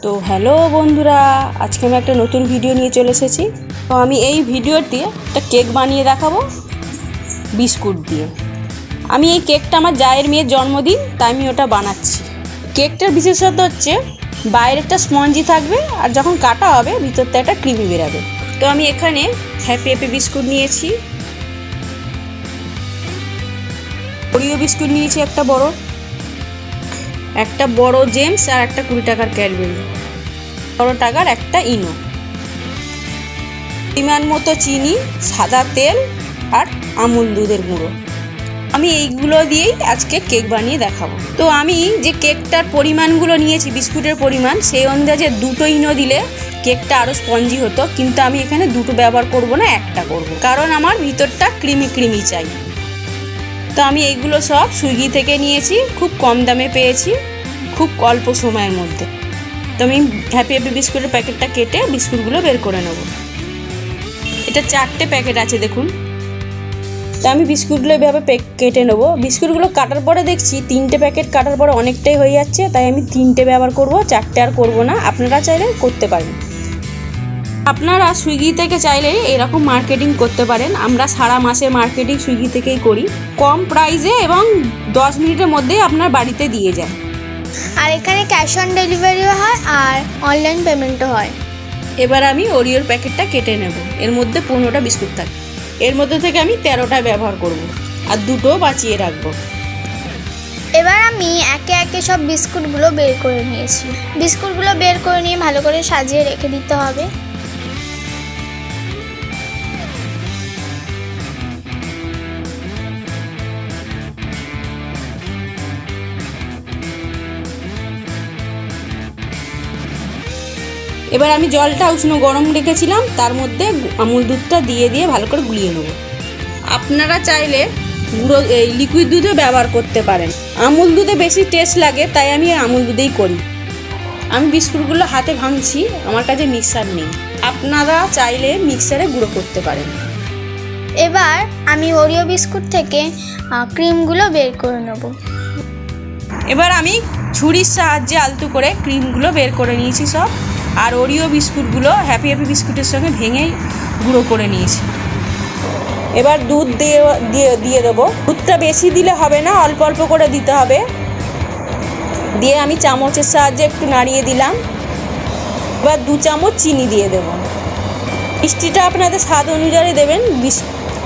তো হ্যালো বন্ধুরা, আজকে আমি একটা নতুন ভিডিও নিয়ে চলে এসেছি। তো আমি এই ভিডিওতে একটা কেক বানিয়ে দেখাবো বিস্কুট দিয়ে। আমি এই কেকটা আমার জায়ের মেয়ের জন্মদিন, তাই আমি ওটা বানাচ্ছি। কেকটার বিশেষত্ব হচ্ছে বাইরেটা স্পঞ্জি থাকবে আর যখন কাটা হবে ভিতরটা একটা ক্রিমি বেরাবে। তো আমি এখানে হ্যাপি বিস্কুট নিয়েছি, ওরিও বিস্কুট নিয়েছি একটা বড় জেমস আর একটা 20 টাকার ক্যাডবেরি, 12 টাকার একটা ইনো, পরিমাণ মতো চিনি, সাদা তেল আর আমুল দুধের গুঁড়ো। আমি এইগুলো দিয়েই আজকে কেক বানিয়ে দেখাবো। তো আমি যে কেকটার পরিমাণগুলো নিয়েছি, বিস্কুটের পরিমাণ, সেই অনুযায়ী 2টো ইনো দিলে কেকটা আরও স্পঞ্জি হতো, কিন্তু আমি এখানে 2টো ব্যবহার করব না, একটা করব, কারণ আমার ভিতরটা ক্রিমি চাই। তো আমি এইগুলো সব সুইগি থেকে নিয়েছি, খুব কম দামে পেয়েছি, খুব অল্প সময়ের মধ্যে। তো আমি হ্যাপি বিস্কুটের প্যাকেটটা কেটে বিস্কুটগুলো বের করে নেব। এটা 4টে প্যাকেট আছে দেখুন। তো আমি বিস্কুটগুলো এভাবে কেটে নেব। বিস্কুটগুলো কাটার পরে দেখছি 3টে প্যাকেট কাটার পরে অনেকটাই হয়ে যাচ্ছে, তাই আমি 3টে ব্যবহার করব, 4টে আর করব না। আপনারা চাইলে করতে পারেন। আপনারা সুইগি থেকে চাইলে এরকম মার্কেটিং করতে পারেন। আমরা সারা মাসে মার্কেটিং সুইগি থেকেই করি, কম প্রাইসে এবং 10 মিনিটের মধ্যেই আপনার বাড়িতে দিয়ে যায়। আর এখানে ক্যাশ অন ডেলিভারিও হয় আর অনলাইন পেমেন্টও হয়। এবার আমি ওরিওর প্যাকেটটা কেটে নেব। এর মধ্যে 15টা বিস্কুট থাকে, এর মধ্যে থেকে আমি 13টা ব্যবহার করব আর 2টো বাঁচিয়ে রাখবো। এবার আমি একে একে সব বিস্কুটগুলো বের করে নিয়েছি। বিস্কুটগুলো বের করে নিয়ে ভালো করে সাজিয়ে রেখে দিতে হবে। এবার আমি জলটা উষ্ণ গরম রেখেছিলাম, তার মধ্যে আমুল দুধটা দিয়ে ভালো করে গুলিয়ে নেব। আপনারা চাইলে গুঁড়ো লিকুইড দুধও ব্যবহার করতে পারেন। আমুল দুধে বেশি টেস্ট লাগে, তাই আমি আমুল দুধেই করি। আমি বিস্কুটগুলো হাতে ভাঙছি, আমার কাছে মিক্সার নেই। আপনারা চাইলে মিক্সারে গুঁড়ো করতে পারেন। এবার আমি ওরিও বিস্কুট থেকে ক্রিমগুলো বের করে নেব। এবার আমি ছুরির সাহায্যে আলতু করে ক্রিমগুলো বের করে নিয়েছি সব, আর ওরিও বিস্কুটগুলো হ্যাপি বিস্কুটের সঙ্গে ভেঙেই গুঁড়ো করে নিয়েছি। এবার দুধ দিয়ে দেবো। দুধটা বেশি দিলে হবে না, অল্প অল্প করে দিতে হবে। দিয়ে আমি চামচের সাহায্যে একটু নাড়িয়ে দিলাম। এবার 2 চামচ চিনি দিয়ে দেবো। মিষ্টিটা আপনাদের স্বাদ অনুযায়ী দেবেন,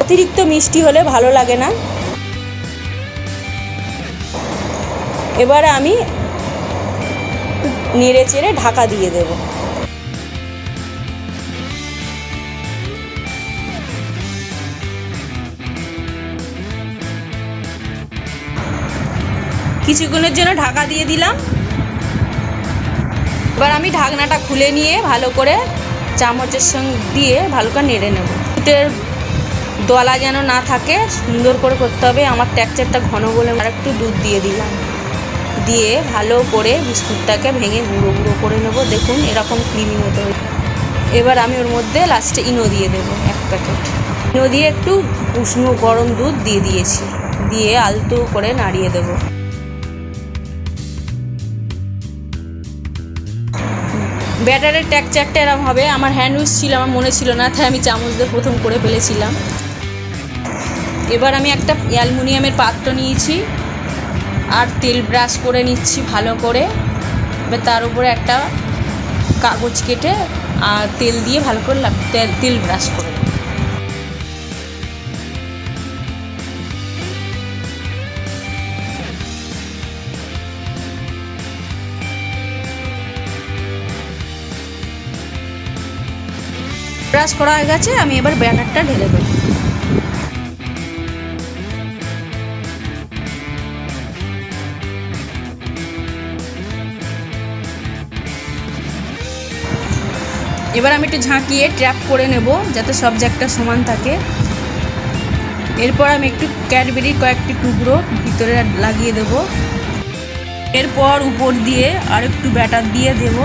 অতিরিক্ত মিষ্টি হলে ভালো লাগে না। এবার আমি নেড়ে চেড়ে ঢাকা দিয়ে দেব। কিছুক্ষণের জন্য ঢাকা দিয়ে দিলাম। এবার আমি ঢাকনাটা খুলে নিয়ে ভালো করে চামচের সঙ্গে দিয়ে ভালো করে নেড়ে নেব। দুধের দলা যেন না থাকে, সুন্দর করে করতে হবে। আমার টেক্সচারটা ঘন বলে আর একটু দুধ দিয়ে দিলাম। দিয়ে ভালো করে বিস্কুটটাকে ভেঙে গুঁড়ো করে নেব। দেখুন এরকম ক্রিমি মতো। এবার আমি ওর মধ্যে লাস্টে ইনো দিয়ে দেবো 1 প্যাকেট। ইনো দিয়ে একটু উষ্ণ গরম দুধ দিয়েছি, দিয়ে আলতো করে নাড়িয়ে দেবো। ব্যাটারের টেক্সচারটা এরকম হবে। আমার হ্যান্ড উইচ ছিল, আমার মনে ছিল না, তাই আমি চামচ দিয়ে প্রথম করে ফেলেছিলাম। এবার আমি একটা অ্যালুমিনিয়ামের পাত্র নিয়েছি আর তেল ব্রাশ করে নিচ্ছি ভালো করে। এবার তার উপরে একটা কাগজ কেটে আর তেল দিয়ে ভালো করে তেল ব্রাশ করে ব্রাশ করা হয়ে গেছে। আমি এবার ব্যাটারটা ঢেলে দেবো। এবার আমি একটু ঝাঁকিয়ে ট্র্যাপ করে নেব যাতে সব জায়গাটা সমান থাকে। এরপর আমি একটু ক্যাডবেরির কয়েকটি টুকরো ভিতরে লাগিয়ে দেব। এরপর উপর দিয়ে আর একটু ব্যাটার দিয়ে দেব।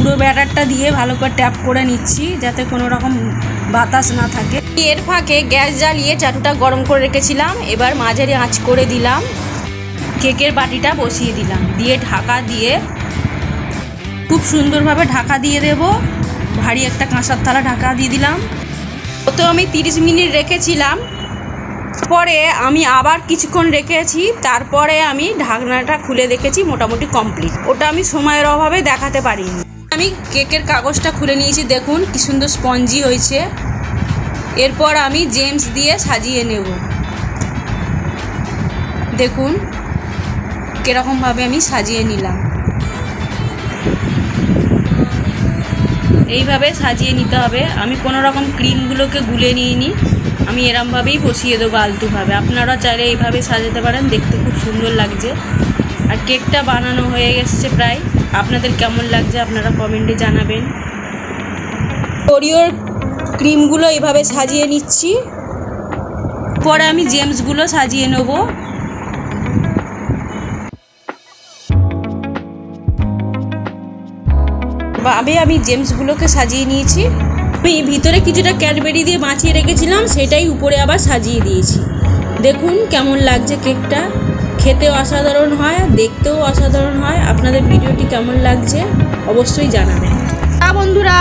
পুরো ব্যাটারটা দিয়ে ভালো করে ট্যাপ করে নিচ্ছি যাতে কোনো রকম বাতাস না থাকে। এর ফাঁকে গ্যাস জ্বালিয়ে চাটুটা গরম করে রেখেছিলাম। এবার মাঝারি আঁচ করে দিলাম, কেকের বাটিটা বসিয়ে দিলাম, দিয়ে ঢাকা দিয়ে খুব সুন্দরভাবে ঢাকা দিয়ে দেব। ভারী একটা কাঁসার থালা ঢাকা দিয়ে দিলাম। তো আমি 30 মিনিট রেখেছিলাম, পরে আমি আবার কিছুক্ষণ রেখেছি, তারপরে আমি ঢাকনাটা খুলে দেখেছি মোটামুটি কমপ্লিট। ওটা আমি সময়ের অভাবে দেখাতে পারিনি। আমি কেকের কাগজটা খুলে নিয়েছি, দেখুন কি সুন্দর স্পঞ্জি হয়েছে। এরপর আমি জেমস দিয়ে সাজিয়ে নেব। দেখুন কীরকমভাবে আমি সাজিয়ে নিলাম। এইভাবে সাজিয়ে নিতে হবে। আমি কোনো রকম ক্রিমগুলোকে গুলে নিইনি, আমি এরমভাবেই বসিয়ে দেবো আলতুভাবে। আপনারা চাইলে এইভাবে সাজাতে পারেন, দেখতে খুব সুন্দর লাগছে। আর কেকটা বানানো হয়ে গেছে প্রায়। আপনাদের কেমন লাগছে আপনারা কমেন্টে জানাবেন। ওরিওর ক্রিমগুলো এইভাবে সাজিয়ে নিচ্ছি, পরে আমি জেমসগুলো সাজিয়ে নেব। আমি জেমসগুলোকে সাজিয়ে নিয়েছি। আমি ভিতরে কিছুটা ক্যাডবেরি দিয়ে বাঁচিয়ে রেখেছিলাম, সেটাই উপরে আবার সাজিয়ে দিয়েছি। দেখুন কেমন লাগছে কেকটা। খেতেও অসাধারণ হয়, দেখতেও অসাধারণ হয়। আপনাদের ভিডিওটি কেমন লাগছে অবশ্যই জানাবেন। বন্ধুরা।